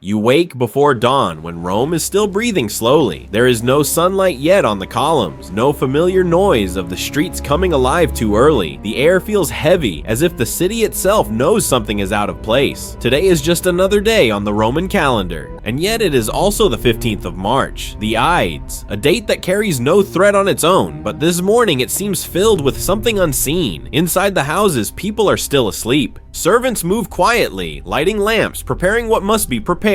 You wake before dawn when Rome is still breathing slowly. There is no sunlight yet on the columns, no familiar noise of the streets coming alive too early. The air feels heavy, as if the city itself knows something is out of place. Today is just another day on the Roman calendar, and yet it is also the 15th of March, the Ides, a date that carries no threat on its own, but this morning it seems filled with something unseen. Inside the houses, people are still asleep. Servants move quietly, lighting lamps, preparing what must be prepared.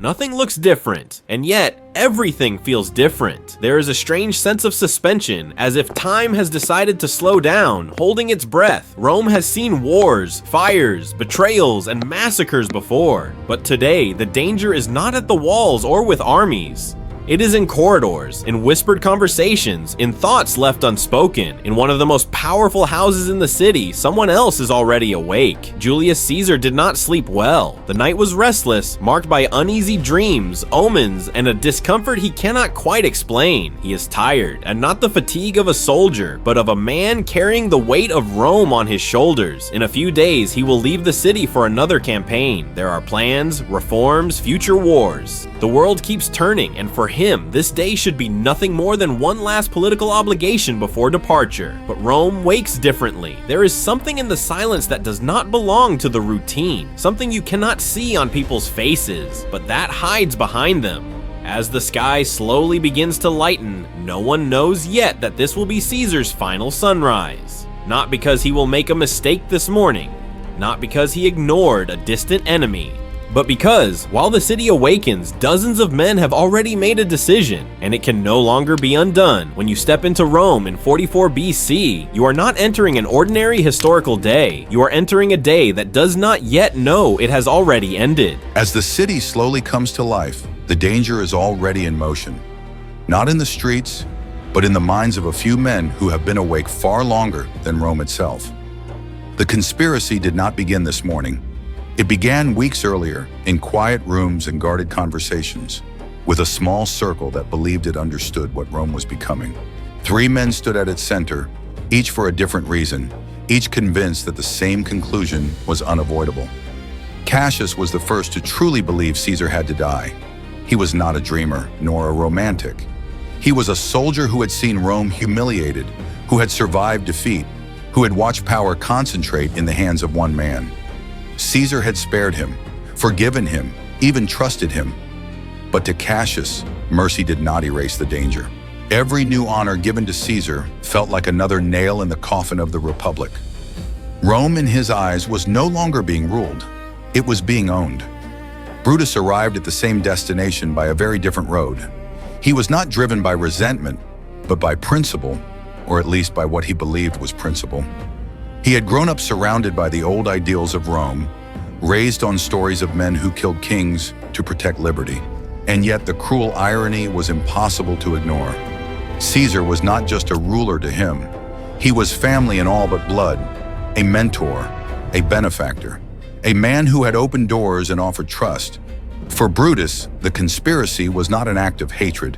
Nothing looks different, and yet everything feels different. There is a strange sense of suspension, as if time has decided to slow down, holding its breath. Rome has seen wars, fires, betrayals, and massacres before, but today the danger is not at the walls or with armies. It is in corridors, in whispered conversations, in thoughts left unspoken. In one of the most powerful houses in the city, someone else is already awake. Julius Caesar did not sleep well. The night was restless, marked by uneasy dreams, omens, and a discomfort he cannot quite explain. He is tired, and not the fatigue of a soldier, but of a man carrying the weight of Rome on his shoulders. In a few days, he will leave the city for another campaign. There are plans, reforms, future wars. The world keeps turning, and for him, this day should be nothing more than one last political obligation before departure. But Rome wakes differently. There is something in the silence that does not belong to the routine, something you cannot see on people's faces, but that hides behind them. As the sky slowly begins to lighten, no one knows yet that this will be Caesar's final sunrise. Not because he will make a mistake this morning, not because he ignored a distant enemy, but because, while the city awakens, dozens of men have already made a decision, and it can no longer be undone. When you step into Rome in 44 BC, you are not entering an ordinary historical day. You are entering a day that does not yet know it has already ended. As the city slowly comes to life, the danger is already in motion. Not in the streets, but in the minds of a few men who have been awake far longer than Rome itself. The conspiracy did not begin this morning. It began weeks earlier, in quiet rooms and guarded conversations, with a small circle that believed it understood what Rome was becoming. 3 men stood at its center, each for a different reason, each convinced that the same conclusion was unavoidable. Cassius was the first to truly believe Caesar had to die. He was not a dreamer, nor a romantic. He was a soldier who had seen Rome humiliated, who had survived defeat, who had watched power concentrate in the hands of one man. Caesar had spared him, forgiven him, even trusted him. But to Cassius, mercy did not erase the danger. Every new honor given to Caesar felt like another nail in the coffin of the Republic. Rome, in his eyes, was no longer being ruled. It was being owned. Brutus arrived at the same destination by a very different road. He was not driven by resentment, but by principle, or at least by what he believed was principle. He had grown up surrounded by the old ideals of Rome, raised on stories of men who killed kings to protect liberty. And yet the cruel irony was impossible to ignore. Caesar was not just a ruler to him. He was family in all but blood, a mentor, a benefactor, a man who had opened doors and offered trust. For Brutus, the conspiracy was not an act of hatred.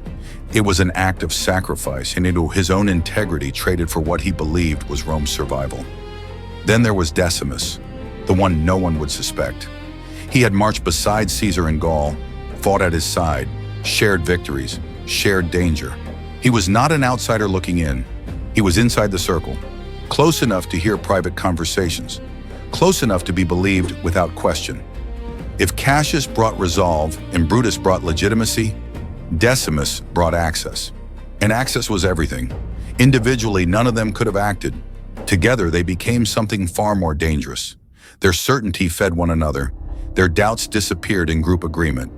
It was an act of sacrifice, and into his own integrity traded for what he believed was Rome's survival. Then there was Decimus, the one no one would suspect. He had marched beside Caesar in Gaul, fought at his side, shared victories, shared danger. He was not an outsider looking in. He was inside the circle, close enough to hear private conversations, close enough to be believed without question. If Cassius brought resolve and Brutus brought legitimacy, Decimus brought access. And access was everything. Individually, none of them could have acted. Together, they became something far more dangerous. Their certainty fed one another. Their doubts disappeared in group agreement.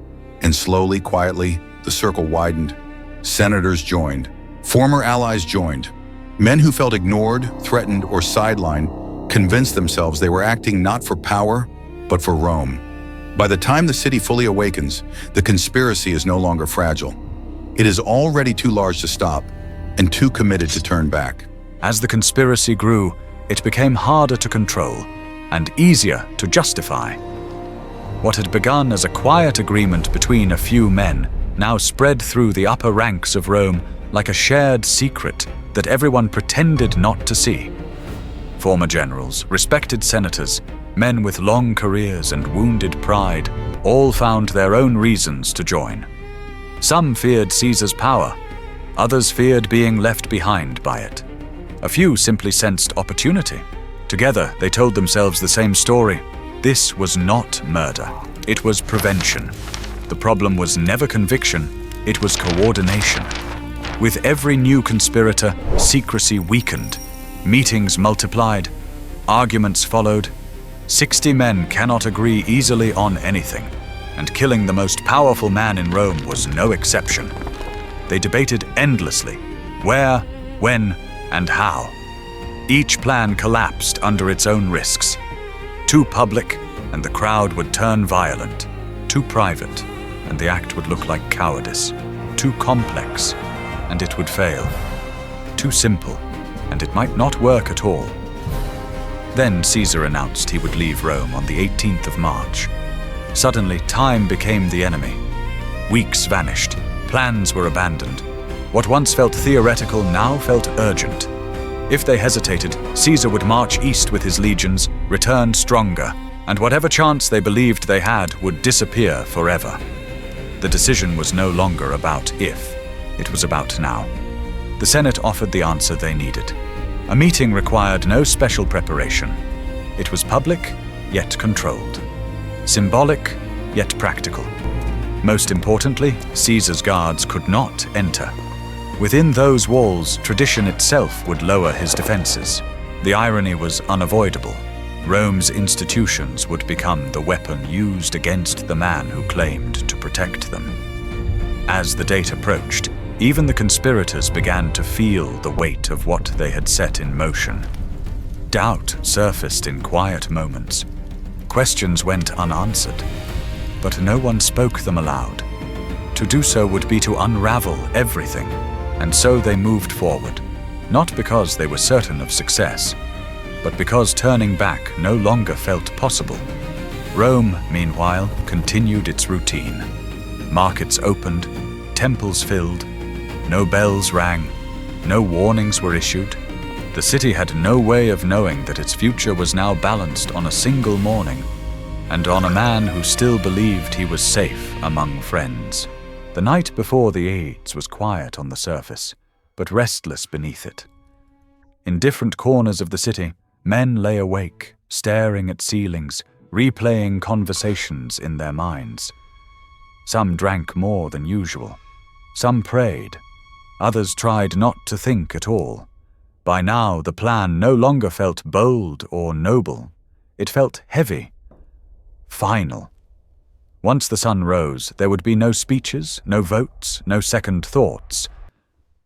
And slowly, quietly, the circle widened. Senators joined. Former allies joined. Men who felt ignored, threatened, or sidelined convinced themselves they were acting not for power, but for Rome. By the time the city fully awakens, the conspiracy is no longer fragile. It is already too large to stop and too committed to turn back. As the conspiracy grew, it became harder to control and easier to justify. What had begun as a quiet agreement between a few men now spread through the upper ranks of Rome like a shared secret that everyone pretended not to see. Former generals, respected senators, men with long careers and wounded pride, all found their own reasons to join. Some feared Caesar's power, others feared being left behind by it. A few simply sensed opportunity. Together, they told themselves the same story. This was not murder, it was prevention. The problem was never conviction, it was coordination. With every new conspirator, secrecy weakened. Meetings multiplied, arguments followed. 60 men cannot agree easily on anything, and killing the most powerful man in Rome was no exception. They debated endlessly, where, when, and how. Each plan collapsed under its own risks. Too public, and the crowd would turn violent. Too private, and the act would look like cowardice. Too complex, and it would fail. Too simple, and it might not work at all. Then Caesar announced he would leave Rome on the 18th of March. Suddenly, time became the enemy. Weeks vanished. Plans were abandoned. What once felt theoretical now felt urgent. If they hesitated, Caesar would march east with his legions, return stronger, and whatever chance they believed they had would disappear forever. The decision was no longer about if, it was about now. The Senate offered the answer they needed. A meeting required no special preparation. It was public, yet controlled. Symbolic, yet practical. Most importantly, Caesar's guards could not enter. Within those walls, tradition itself would lower his defenses. The irony was unavoidable. Rome's institutions would become the weapon used against the man who claimed to protect them. As the date approached, even the conspirators began to feel the weight of what they had set in motion. Doubt surfaced in quiet moments. Questions went unanswered, but no one spoke them aloud. To do so would be to unravel everything, and so they moved forward, not because they were certain of success, but because turning back no longer felt possible. Rome, meanwhile, continued its routine. Markets opened, temples filled, no bells rang, no warnings were issued. The city had no way of knowing that its future was now balanced on a single morning, and on a man who still believed he was safe among friends. The night before the Ides was quiet on the surface, but restless beneath it. In different corners of the city, men lay awake, staring at ceilings, replaying conversations in their minds. Some drank more than usual. Some prayed. Others tried not to think at all. By now, the plan no longer felt bold or noble. It felt heavy, final. Once the sun rose, there would be no speeches, no votes, no second thoughts.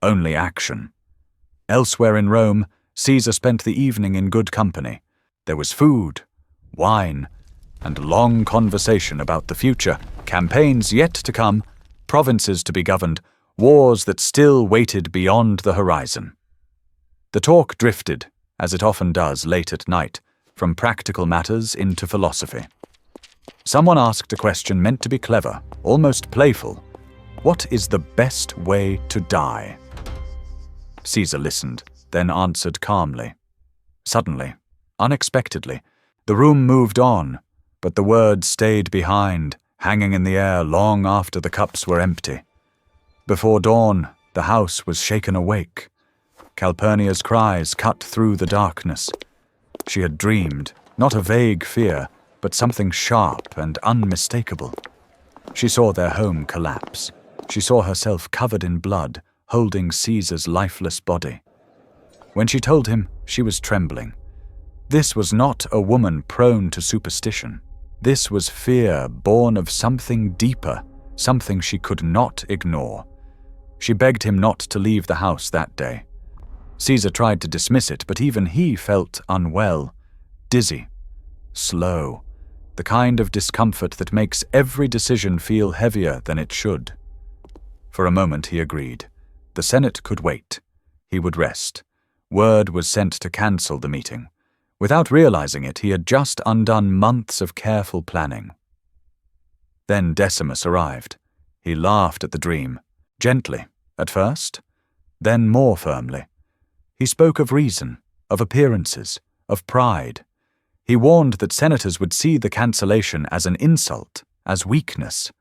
Only action. Elsewhere in Rome, Caesar spent the evening in good company. There was food, wine, and long conversation about the future, campaigns yet to come, provinces to be governed, wars that still waited beyond the horizon. The talk drifted, as it often does late at night, from practical matters into philosophy. Someone asked a question meant to be clever, almost playful. What is the best way to die? Caesar listened, then answered calmly. Suddenly, unexpectedly, the room moved on, but the words stayed behind, hanging in the air long after the cups were empty. Before dawn, the house was shaken awake. Calpurnia's cries cut through the darkness. She had dreamed, not a vague fear, but something sharp and unmistakable. She saw their home collapse. She saw herself covered in blood, holding Caesar's lifeless body. When she told him, she was trembling. This was not a woman prone to superstition. This was fear born of something deeper, something she could not ignore. She begged him not to leave the house that day. Caesar tried to dismiss it, but even he felt unwell, dizzy, slow, the kind of discomfort that makes every decision feel heavier than it should. For a moment he agreed. The Senate could wait. He would rest. Word was sent to cancel the meeting. Without realizing it, he had just undone months of careful planning. Then Decimus arrived. He laughed at the dream, gently, at first, then more firmly. He spoke of reason, of appearances, of pride. He warned that senators would see the cancellation as an insult, as weakness.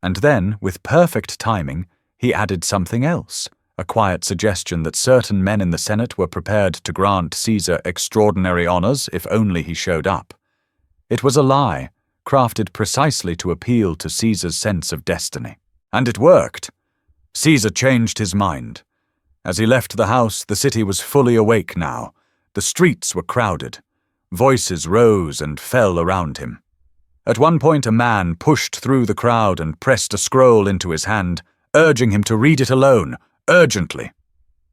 And then, with perfect timing, he added something else, a quiet suggestion that certain men in the Senate were prepared to grant Caesar extraordinary honors if only he showed up. It was a lie, crafted precisely to appeal to Caesar's sense of destiny. And it worked. Caesar changed his mind. As he left the house, the city was fully awake now. The streets were crowded. Voices rose and fell around him. At one point, a man pushed through the crowd and pressed a scroll into his hand, urging him to read it alone, urgently.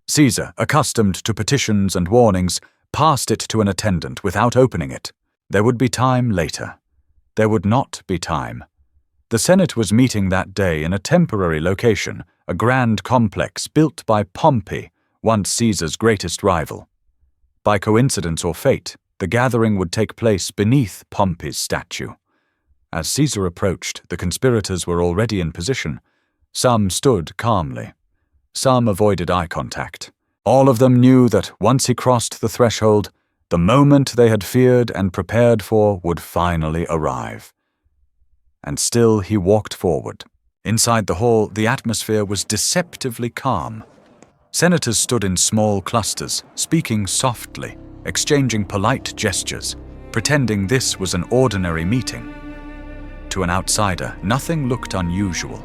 Caesar, accustomed to petitions and warnings, passed it to an attendant without opening it. There would be time later. There would not be time. The Senate was meeting that day in a temporary location, a grand complex built by Pompey, once Caesar's greatest rival. By coincidence or fate, the gathering would take place beneath Pompey's statue. As Caesar approached, the conspirators were already in position. Some stood calmly. Some avoided eye contact. All of them knew that once he crossed the threshold, the moment they had feared and prepared for would finally arrive. And still he walked forward. Inside the hall, the atmosphere was deceptively calm. Senators stood in small clusters, speaking softly, exchanging polite gestures, pretending this was an ordinary meeting. To an outsider, nothing looked unusual.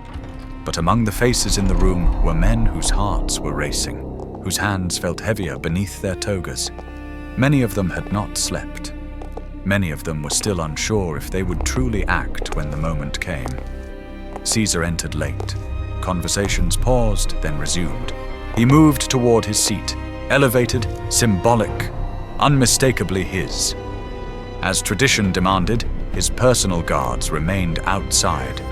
But among the faces in the room were men whose hearts were racing, whose hands felt heavier beneath their togas. Many of them had not slept. Many of them were still unsure if they would truly act when the moment came. Caesar entered late. Conversations paused, then resumed. He moved toward his seat, elevated, symbolic, unmistakably his. As tradition demanded, his personal guards remained outside.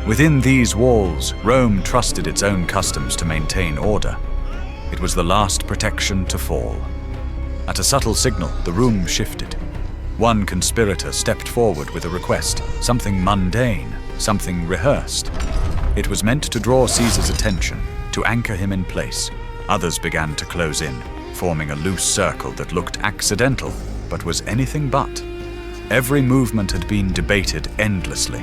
Within these walls, Rome trusted its own customs to maintain order. It was the last protection to fall. At a subtle signal, the room shifted. One conspirator stepped forward with a request, something mundane, something rehearsed. It was meant to draw Caesar's attention, to anchor him in place. Others began to close in, forming a loose circle that looked accidental, but was anything but. Every movement had been debated endlessly,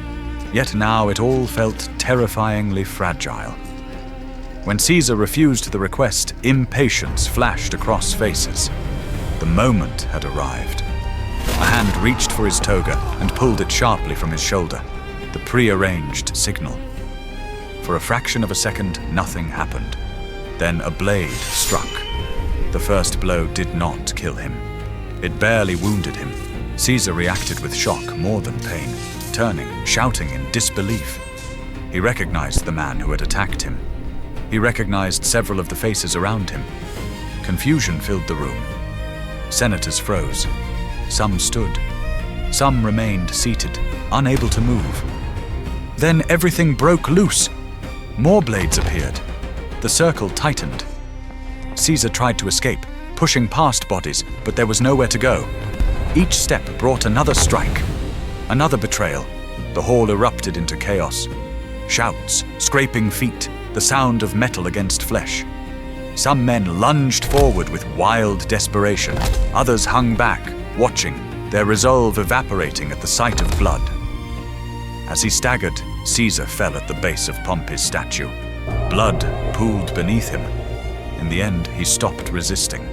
yet now it all felt terrifyingly fragile. When Caesar refused the request, impatience flashed across faces. The moment had arrived. A hand reached for his toga and pulled it sharply from his shoulder, the prearranged signal. For a fraction of a second, nothing happened. Then a blade struck. The first blow did not kill him. It barely wounded him. Caesar reacted with shock more than pain, turning, shouting in disbelief. He recognized the man who had attacked him. He recognized several of the faces around him. Confusion filled the room. Senators froze. Some stood. Some remained seated, unable to move. Then everything broke loose. More blades appeared. The circle tightened. Caesar tried to escape, pushing past bodies, but there was nowhere to go. Each step brought another strike, another betrayal. The hall erupted into chaos. Shouts, scraping feet, the sound of metal against flesh. Some men lunged forward with wild desperation. Others hung back, watching, their resolve evaporating at the sight of blood. As he staggered, Caesar fell at the base of Pompey's statue. Blood pooled beneath him. In the end, he stopped resisting.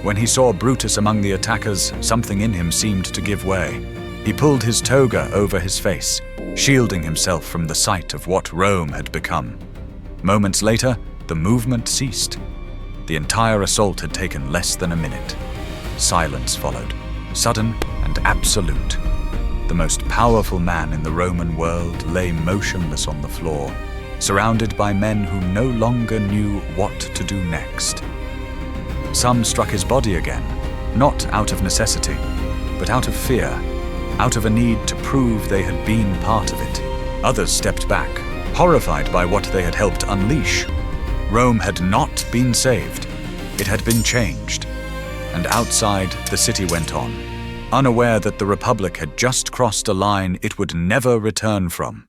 When he saw Brutus among the attackers, something in him seemed to give way. He pulled his toga over his face, shielding himself from the sight of what Rome had become. Moments later, the movement ceased. The entire assault had taken less than a minute. Silence followed, sudden and absolute. The most powerful man in the Roman world lay motionless on the floor, surrounded by men who no longer knew what to do next. Some struck his body again, not out of necessity, but out of fear, out of a need to prove they had been part of it. Others stepped back, horrified by what they had helped unleash. Rome had not been saved. It had been changed. And outside, the city went on, unaware that the Republic had just crossed a line it would never return from.